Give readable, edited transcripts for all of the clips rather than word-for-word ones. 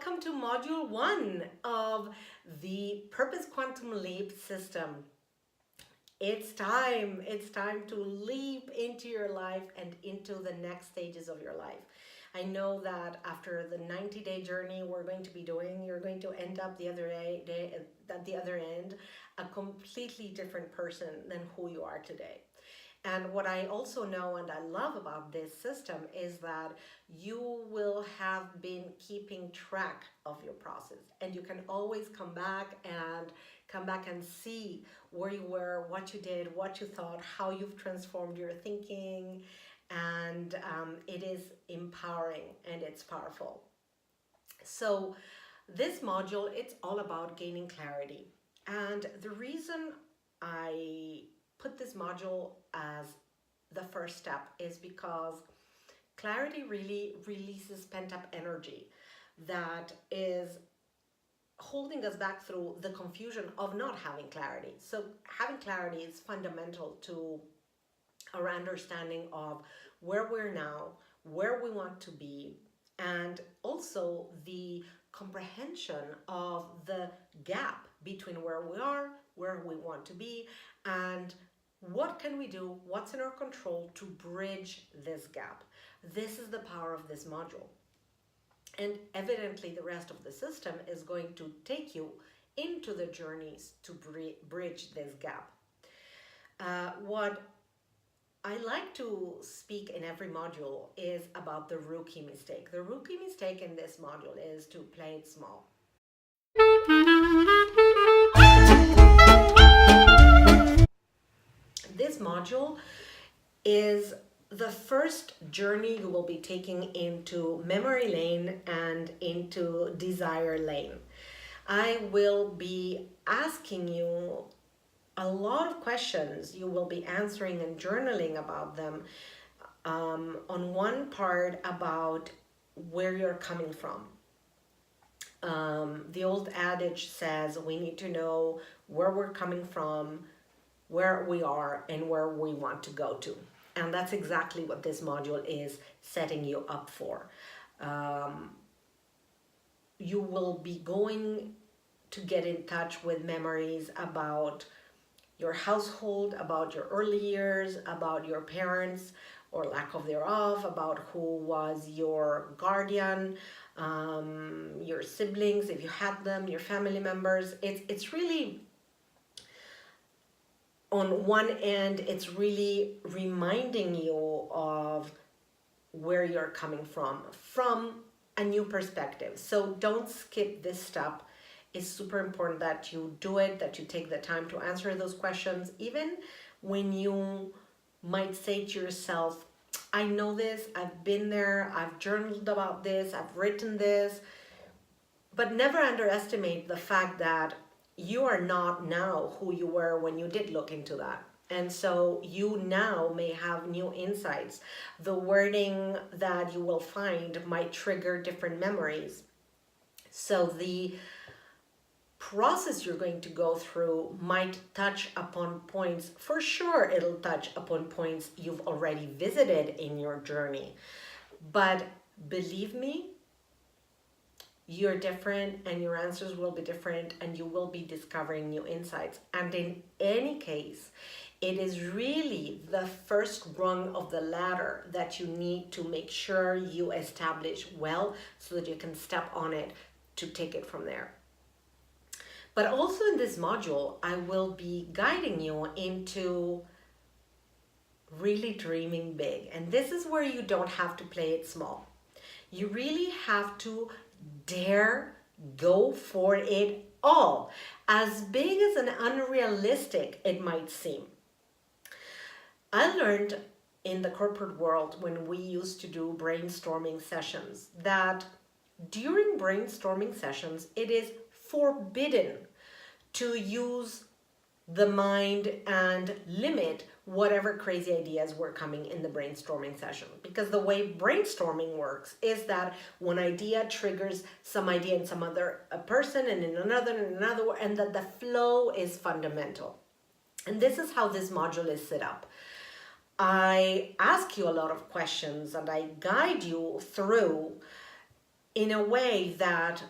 welcome to Module 1 of the Purpose Quantum Leap system. It's time to leap into your life and into the next stages of your life. I know that after the 90-day journey we're going to be doing, you're going to end up at the other end, a completely different person than who you are today. And what I also know and I love about this system is that you will have been keeping track of your process, and you can always come back and see where you were, what you did, what you thought, how you've transformed your thinking, and it is empowering and it's powerful. So this module, it's all about gaining clarity. And the reason I put this module as the first step is because clarity really releases pent-up energy that is holding us back through the confusion of not having clarity. So having clarity is fundamental to our understanding of where we're now, where we want to be, and also the comprehension of the gap between where we are, where we want to be, and what can we do, what's in our control to bridge this gap. This is the power of this module. And evidently the rest of the system is going to take you into the journeys to bridge this gap. What I like to speak in every module is about the rookie mistake. The rookie mistake in this module is to play it small. This module is the first journey you will be taking into memory lane and into desire lane. I will be asking you a lot of questions. You will be answering and journaling about them. On one part about where you're coming from. The old adage says we need to know where we're coming from, where we are, and where we want to go to. And that's exactly what this module is setting you up for. You will be going to get in touch with memories about your household, about your early years, about your parents or lack of thereof, about who was your guardian, your siblings, if you had them, your family members. It's really, on one end, it's really reminding you of where you're coming from a new perspective. So don't skip this step. It's super important that you do it, that you take the time to answer those questions, even when you might say to yourself, I know this, I've been there, I've journaled about this, I've written this, but never underestimate the fact that you are not now who you were when you did look into that. And so you now may have new insights. The wording that you will find might trigger different memories. So the process you're going to go through might touch upon points. For sure, it'll touch upon points you've already visited in your journey. But believe me, you're different and your answers will be different and you will be discovering new insights. And in any case, it is really the first rung of the ladder that you need to make sure you establish well so that you can step on it to take it from there. But also in this module, I will be guiding you into really dreaming big. And this is where you don't have to play it small. You really have to dare go for it all, as big as and unrealistic it might seem. I learned in the corporate world when we used to do brainstorming sessions that during brainstorming sessions, it is forbidden to use the mind and limit whatever crazy ideas were coming in the brainstorming session. Because the way brainstorming works is that one idea triggers some idea in some other person and in another, and that the flow is fundamental. And this is how this module is set up. I ask you a lot of questions and I guide you through in a way that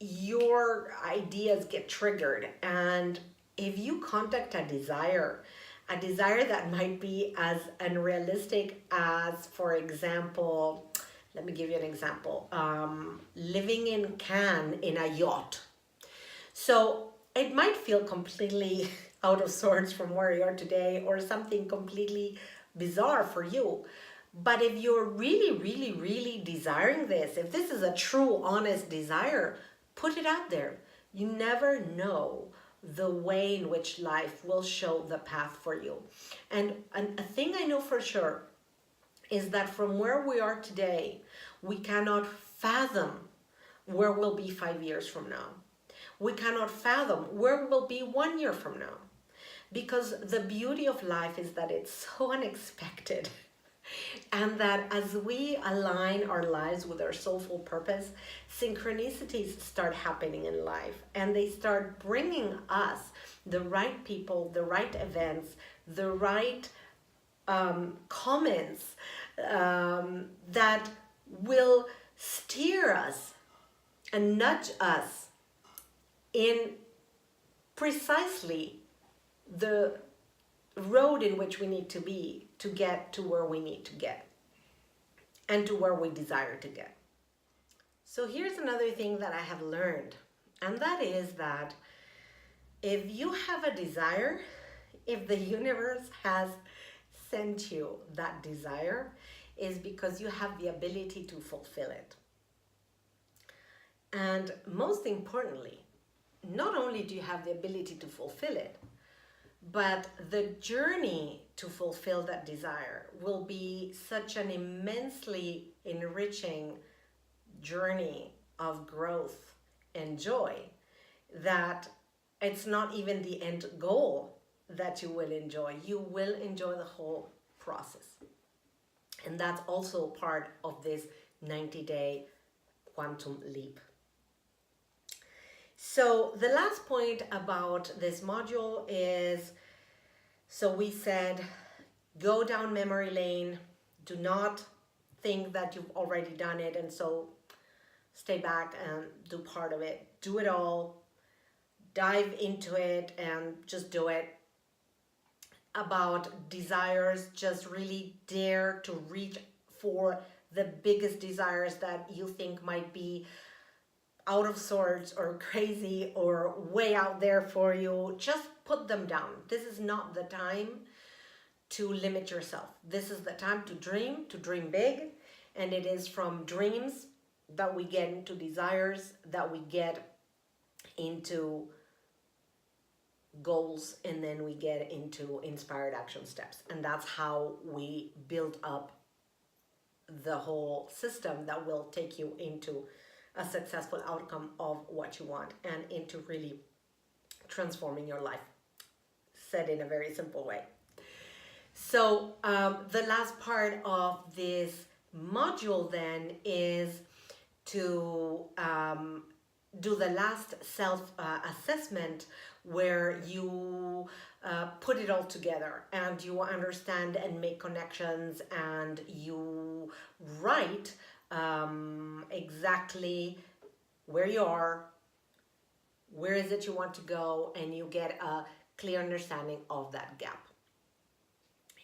your ideas get triggered. And if you contact a desire that might be as unrealistic as, for example, let me give you an example, living in Cannes in a yacht. So it might feel completely out of sorts from where you are today, or something completely bizarre for you. But if you're really, really, really desiring this, if this is a true, honest desire, put it out there. You never know the way in which life will show the path for you. And a thing I know for sure is that from where we are today, we cannot fathom where we'll be 5 years from now. We cannot fathom where we'll be 1 year from now. Because the beauty of life is that it's so unexpected. And that as we align our lives with our soulful purpose, synchronicities start happening in life. And they start bringing us the right people, the right events, the right comments that will steer us and nudge us in precisely the road in which we need to be to get to where we need to get and to where we desire to get. So here's another thing that I have learned, and that is that if you have a desire, if the universe has sent you that desire, is because you have the ability to fulfill it. And most importantly, not only do you have the ability to fulfill it, but the journey to fulfill that desire will be such an immensely enriching journey of growth and joy that it's not even the end goal that you will enjoy. You will enjoy the whole process. And that's also part of this 90-day quantum leap. So the last point about this module is, so we said, go down memory lane. Do not think that you've already done it, and so stay back and do part of it. Do it all. Dive into it and just do it. About desires, just really dare to reach for the biggest desires that you think might be out of sorts or crazy or way out there for you. Just put them down. This is not the time to limit yourself. This is the time to dream big. And it is from dreams that we get into desires, that we get into goals, and then we get into inspired action steps. And that's how we build up the whole system that will take you into a successful outcome of what you want and into really transforming your life, said in a very simple way. So the last part of this module then is to do the last self-assessment where you put it all together and you understand and make connections and you write exactly where you are, where is it you want to go, and you get a clear understanding of that gap.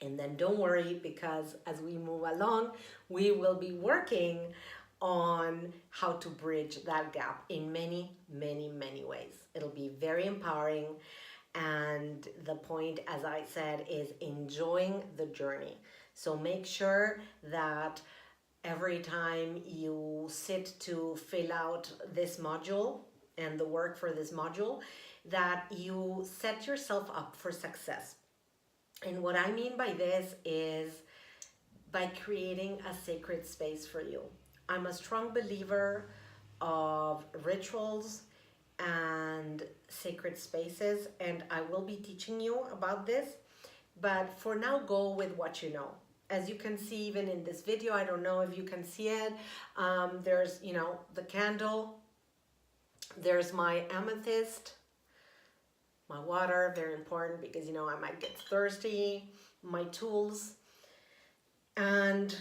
And then don't worry, because as we move along, we will be working on how to bridge that gap in many, many, many ways. It'll be very empowering. And the point, as I said, is enjoying the journey. So make sure that every time you sit to fill out this module and the work for this module, that you set yourself up for success. And what I mean by this is by creating a sacred space for you. I'm a strong believer of rituals and sacred spaces, and I will be teaching you about this. But for now, go with what you know. As you can see, even in this video, I don't know if you can see it, there's, the candle, there's my amethyst, my water, very important because, I might get thirsty, my tools, and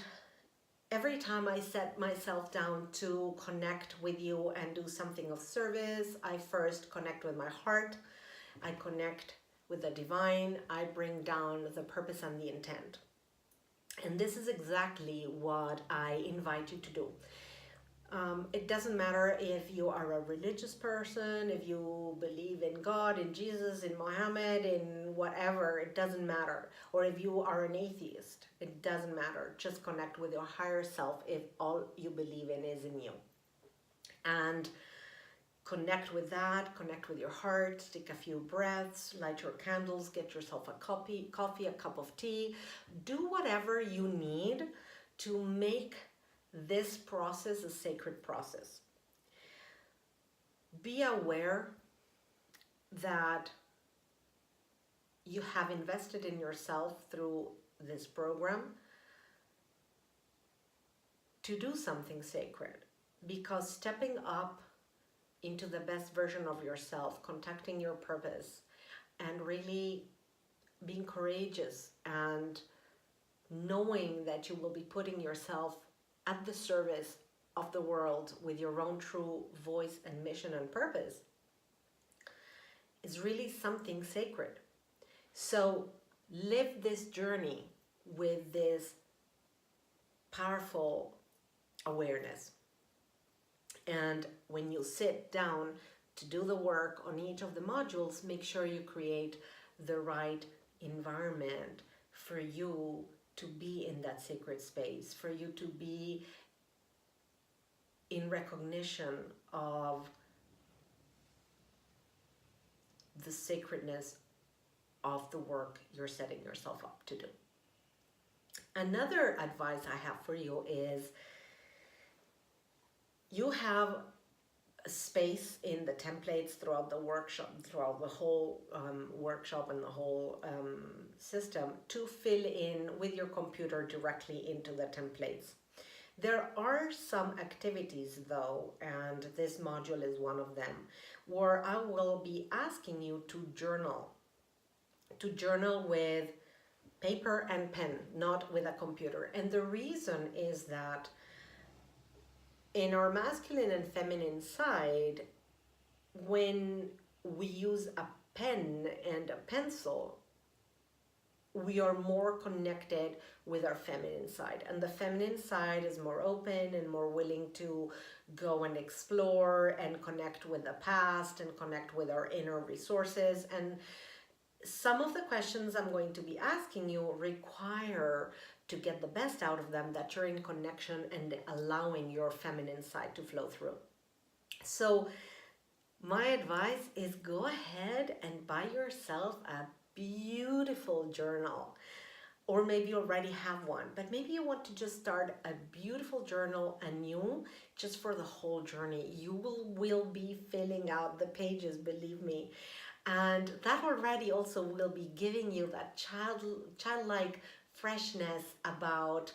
every time I set myself down to connect with you and do something of service, I first connect with my heart. I connect with the divine. I bring down the purpose and the intent. And this is exactly what I invite you to do. It doesn't matter if you are a religious person, if you believe in God, in Jesus, in Muhammad, in whatever, it doesn't matter. Or if you are an atheist, it doesn't matter. Just connect with your higher self if all you believe in is in you. And connect with that, connect with your heart, take a few breaths, light your candles, get yourself a coffee, a cup of tea. Do whatever you need to make this process a sacred process. Be aware that you have invested in yourself through this program to do something sacred, because stepping up into the best version of yourself, contacting your purpose, and really being courageous and knowing that you will be putting yourself at the service of the world with your own true voice and mission and purpose is really something sacred. So live this journey with this powerful awareness. And when you sit down to do the work on each of the modules, make sure you create the right environment for you to be in that sacred space, for you to be in recognition of the sacredness of the work you're setting yourself up to do. Another advice I have for you is you have a space in the templates throughout the workshop, throughout the whole workshop and the whole system to fill in with your computer directly into the templates. There are some activities though, and this module is one of them, where I will be asking you to journal with paper and pen, not with a computer. And the reason is that in our masculine and feminine side, when we use a pen and a pencil, we are more connected with our feminine side. And the feminine side is more open and more willing to go and explore and connect with the past and connect with our inner resources. And some of the questions I'm going to be asking you require, to get the best out of them, that you're in connection and allowing your feminine side to flow through. So my advice is go ahead and buy yourself a beautiful journal, or maybe you already have one, but maybe you want to just start a beautiful journal anew, just for the whole journey. You will be filling out the pages, believe me. And that already also will be giving you that childlike freshness about,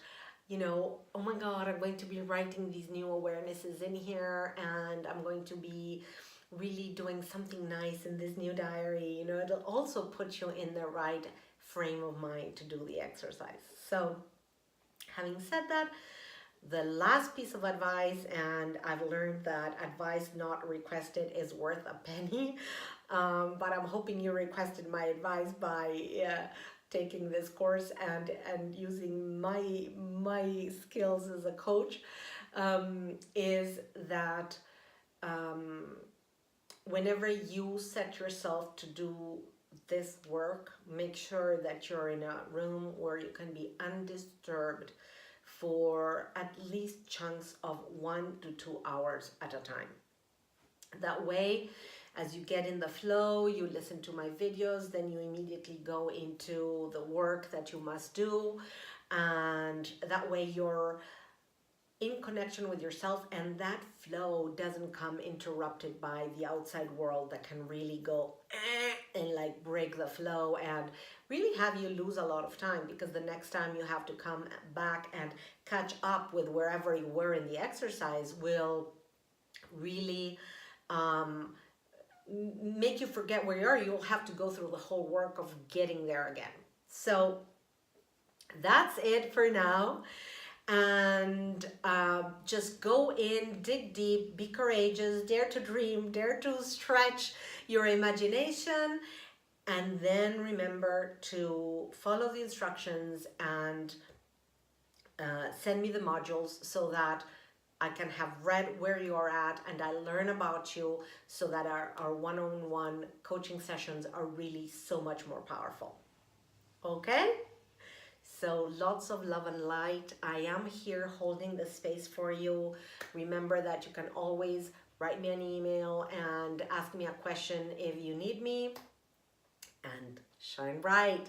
oh my God, I'm going to be writing these new awarenesses in here, and I'm going to be really doing something nice in this new diary. It'll also put you in the right frame of mind to do the exercise. So having said that, the last piece of advice, and I've learned that advice not requested is worth a penny, but I'm hoping you requested my advice by taking this course and using my skills as a coach, is that whenever you set yourself to do this work, make sure that you're in a room where you can be undisturbed for at least chunks of 1 to 2 hours at a time. That way, as you get in the flow, you listen to my videos, then you immediately go into the work that you must do, and that way you're in connection with yourself, and that flow doesn't come interrupted by the outside world that can really go and like break the flow and really have you lose a lot of time, because the next time you have to come back and catch up with wherever you were in the exercise will really make you forget where you are. You'll have to go through the whole work of getting there again. So that's it for now. and just go in, dig deep, be courageous, dare to dream, dare to stretch your imagination, and then remember to follow the instructions and send me the modules so that I can have read where you are at and I learn about you, so that our one-on-one coaching sessions are really so much more powerful. Okay? So lots of love and light. I am here holding the space for you. Remember that you can always write me an email and ask me a question if you need me. And shine bright.